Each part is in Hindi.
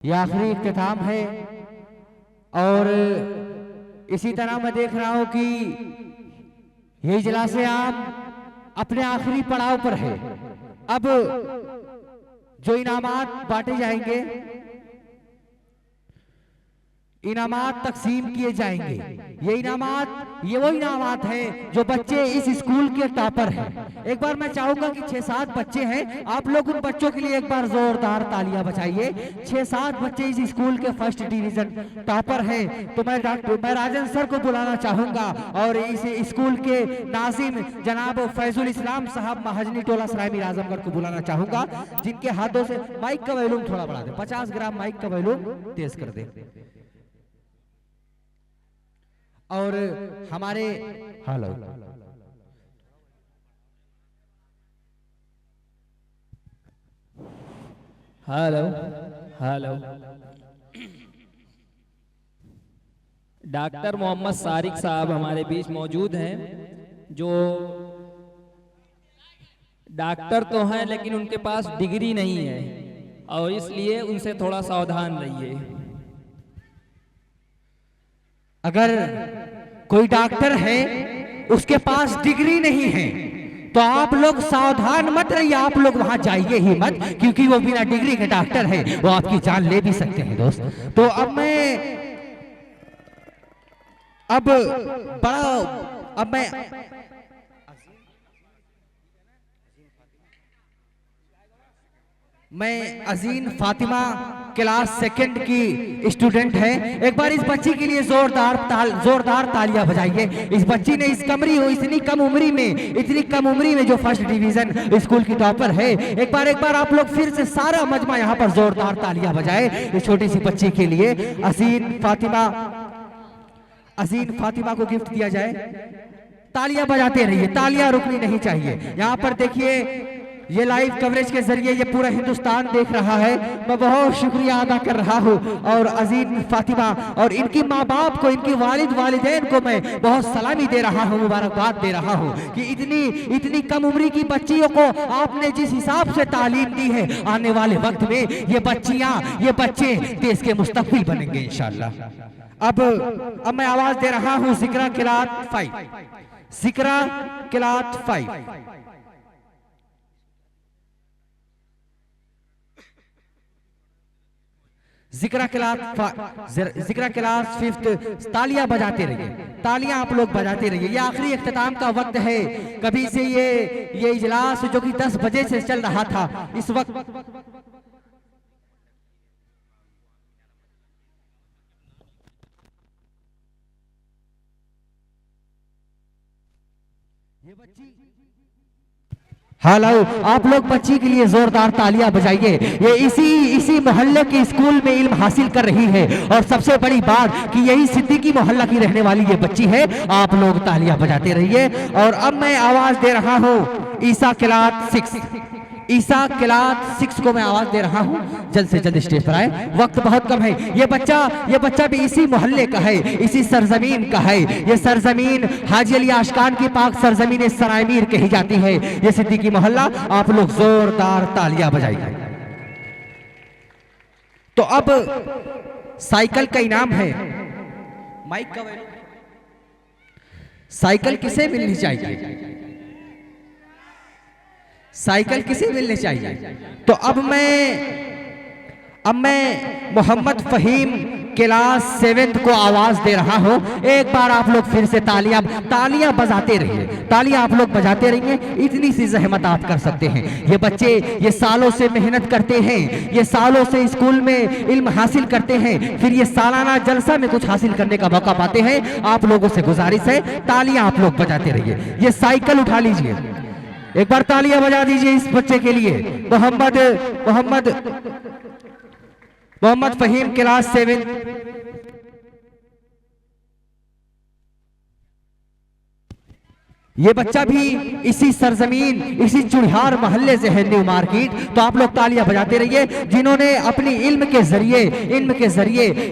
ये आखिरी इख्तिताम है और इसी तरह मैं देख रहा हूं कि ये इजलास आम अपने आखिरी पड़ाव पर है। अब जो इनामात बांटे जाएंगे, इनामात तकसीम किए जाएंगे। ये वो इनामात हैं जो बच्चे इस स्कूल के टॉपर हैं। एक बार मैं चाहूंगा कि 6-7 बच्चे हैं, आप लोग उन बच्चों के लिए एक बार जोरदार तालियां बजाइए। 6-7 बच्चे इस स्कूल के फर्स्ट डिवीजन टॉपर हैं। तो मैं राजन सर को बुलाना चाहूंगा और इस स्कूल के नाजिम जनाब फैजुल इस्लाम साहब महाजनी टोला सराय आजमगढ़ को बुलाना चाहूंगा, जिनके हाथों से माइक का वॉल्यूम थोड़ा बढ़ा दे, 50 ग्राम माइक का वॉल्यूम तेज कर दे। और हमारे hello hello hello doctor Mohammad Sariq साहब हमारे बीच मौजूद हैं, जो डॉक्टर तो हैं लेकिन उनके पास डिग्री नहीं है और इसलिए उनसे थोड़ा सावधान रहिए। अगर कोई डॉक्टर है उसके पास डिग्री नहीं है तो आप लोग सावधान मत रहिए, आप लोग वहां जाइए ही मत, क्योंकि वो बिना डिग्री के डॉक्टर है, वो आपकी जान ले भी सकते हैं दोस्त। तो अब मैं अजीन फातिमा क्लास सेकंड की स्टूडेंट है। एक बार इस बच्ची के लिए जोरदार तालियां बजाइए। इस बच्ची ने इतनी कम उम्री में जो फर्स्ट डिवीजन स्कूल की टॉपर है। एक बार आप लोग फिर से सारा मजमा यहाँ पर जोरदार तालियां बजाए इस छोटी सी बच्ची के लिए। अजीन फातिमा को गिफ्ट दिया जाए। तालियां बजाते रहिए, तालियां रुकनी नहीं चाहिए। यहाँ पर देखिए, ये लाइव कवरेज के जरिए ये पूरा हिंदुस्तान देख रहा है। मैं बहुत शुक्रिया अदा कर रहा हूँ और अजीम फातिमा और इनकी माँ बाप को, इनकी वालिदैन को मैं बहुत सलामी दे रहा हूँ, मुबारकबाद दे रहा हूँ कि इतनी कम उम्र की बच्चियों को आपने जिस हिसाब से तालीम दी है, आने वाले वक्त में ये बच्चे देश के मुस्तकबिल बनेंगे इंशाल्लाह। अब मैं आवाज दे रहा हूँ जिक्रा किरात 5। जिक्रा क्लास 5 तालियां बजाते रहिए, तालियां आप लोग बजाते रहिए। ये आखिरी इख्तिताम का वक्त है। कभी से ये इजलास जो कि 10 बजे से चल रहा था, इस वक्त ये बच्ची हेलो, आप लोग बच्ची के लिए जोरदार तालियां बजाइए। ये इसी मोहल्ले के स्कूल में इल्म हासिल कर रही है और सबसे बड़ी बात कि यही सिद्दीकी मोहल्ला की रहने वाली ये बच्ची है। आप लोग तालियां बजाते रहिए। और अब मैं आवाज दे रहा हूँ ईसा क्लास 6 को मैं आवाज दे रहा हूँ, जल्द से जल्द स्टेज पर आए, वक्त बहुत कम है। ये बच्चा भी इसी मोहल्ले का है, इसी सरजमीन का है। ये सरजमीन हाजी अली आशकान की पाक सरजमीन सरायमीर कही जाती है, ये सिद्दीकी मोहल्ला। आप लोग जोरदार तालियां बजाइए। तो अब साइकिल का इनाम है, माइक का साइकिल किसे मिलनी चाहिए? साइकिल किसे मिलने चाहिए? तो अब मैं मोहम्मद फहीम क्लास 7 को आवाज दे रहा हूं। एक बार आप लोग फिर से तालियां बजाते रहिए, तालियां आप लोग बजाते रहिए। इतनी सी जहमत आप कर सकते हैं। ये बच्चे ये सालों से मेहनत करते हैं, ये सालों से स्कूल में इल्म हासिल करते हैं, फिर ये सालाना जलसा में कुछ हासिल करने का मौका पाते हैं। आप लोगों से गुजारिश है, तालियां आप लोग बजाते रहिए। ये साइकिल उठा लीजिए, एक बार तालियां बजा दीजिए इस बच्चे के लिए। मोहम्मद फहीम क्लास 7। ये बच्चा भी इसी सरजमीन, इसी चुड़ियार मोहल्ले से है, न्यू मार्केट। तो आप लोग तालियां बजाते रहिए, जिन्होंने अपनी इल्म के जरिए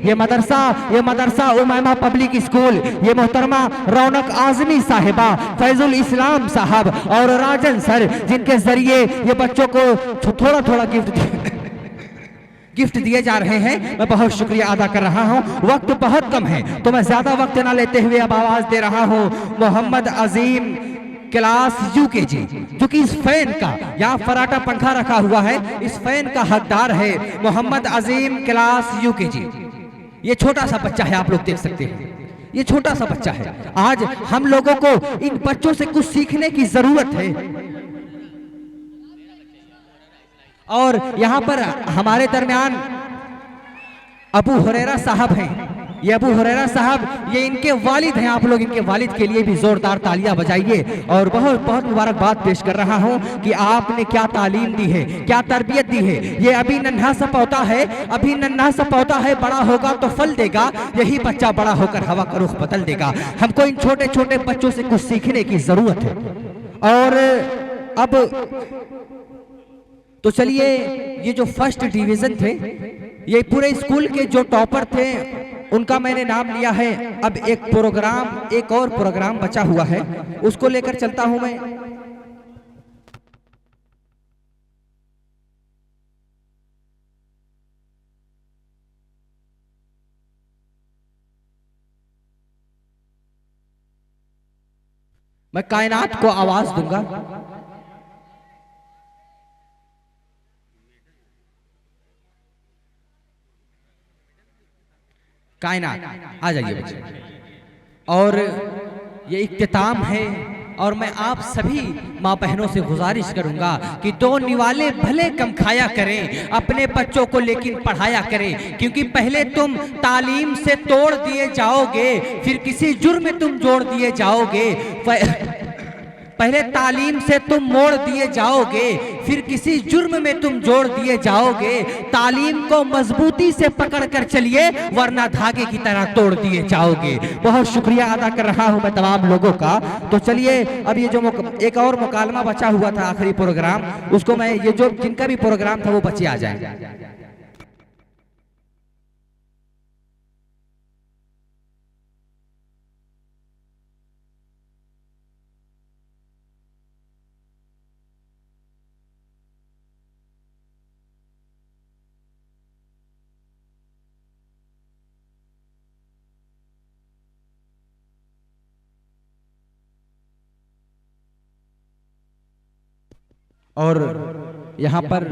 ये मदरसा उमैमा पब्लिक स्कूल, ये मोहतरमा रौनक आजमी साहिबा, फैजुल इस्लाम साहब और राजन सर, जिनके जरिए ये बच्चों को थोड़ा गिफ्ट दिए जा रहे हैं। मैं बहुत शुक्रिया अदा कर रहा हूं। वक्त बहुत कम है तो मैं ज्यादा वक्त ना लेते हुए अब आवाज दे रहा हूं मोहम्मद अजीम क्लास यूकेजी, जो कि इस फैन का, यहाँ फराटा पंखा रखा हुआ है, इस फैन का हकदार है मोहम्मद अजीम क्लास यूकेजी। ये छोटा सा बच्चा है, आप लोग देख सकते हैं, ये छोटा सा बच्चा है। आज हम लोगों को इन बच्चों से कुछ सीखने की जरूरत है। और यहाँ पर हमारे दरमियान अबू हुरैरा साहब हैं। ये अबू हुरैरा साहब, ये इनके वालिद हैं। आप लोग इनके वालिद के लिए भी जोरदार तालियां बजाइए। और बहुत बहुत मुबारकबाद पेश कर रहा हूं कि आपने क्या तालीम दी है, क्या तरबियत दी है। ये अभी नन्हा सा पौधा है, अभी नन्हा सा पौधा है, बड़ा होगा तो फल देगा। यही बच्चा बड़ा होकर हवा का रुख बदल देगा। हमको इन छोटे छोटे बच्चों से कुछ सीखने की जरूरत है। और अब तो चलिए, ये जो फर्स्ट डिवीजन थे, ये पूरे स्कूल के जो टॉपर थे, उनका मैंने नाम लिया है। अब एक और प्रोग्राम बचा हुआ है, उसको लेकर चलता हूं मैं कायनात को आवाज दूंगा। कायनात आ जाइए बच्चे। और ये इख्तिताम है, और मैं आप सभी माँ बहनों से गुजारिश करूंगा कि दो निवाले भले कम खाया करें, अपने बच्चों को लेकिन पढ़ाया करें। क्योंकि पहले तुम तालीम से तोड़ दिए जाओगे, फिर किसी जुर्म में तुम जोड़ दिए जाओगे। पहले तालीम से तुम मोड़ दिए जाओगे, फिर किसी जुर्म में तुम जोड़ दिए जाओगे। तालीम को मजबूती से पकड़ कर चलिए, वरना धागे की तरह तोड़ दिए जाओगे। बहुत शुक्रिया अदा कर रहा हूं मैं तमाम लोगों का। तो चलिए, अब ये जो एक और मुकालमा बचा हुआ था, आखिरी प्रोग्राम, उसको मैं, ये जो जिनका भी प्रोग्राम था वो बच्चे आ जाए। और यहाँ पर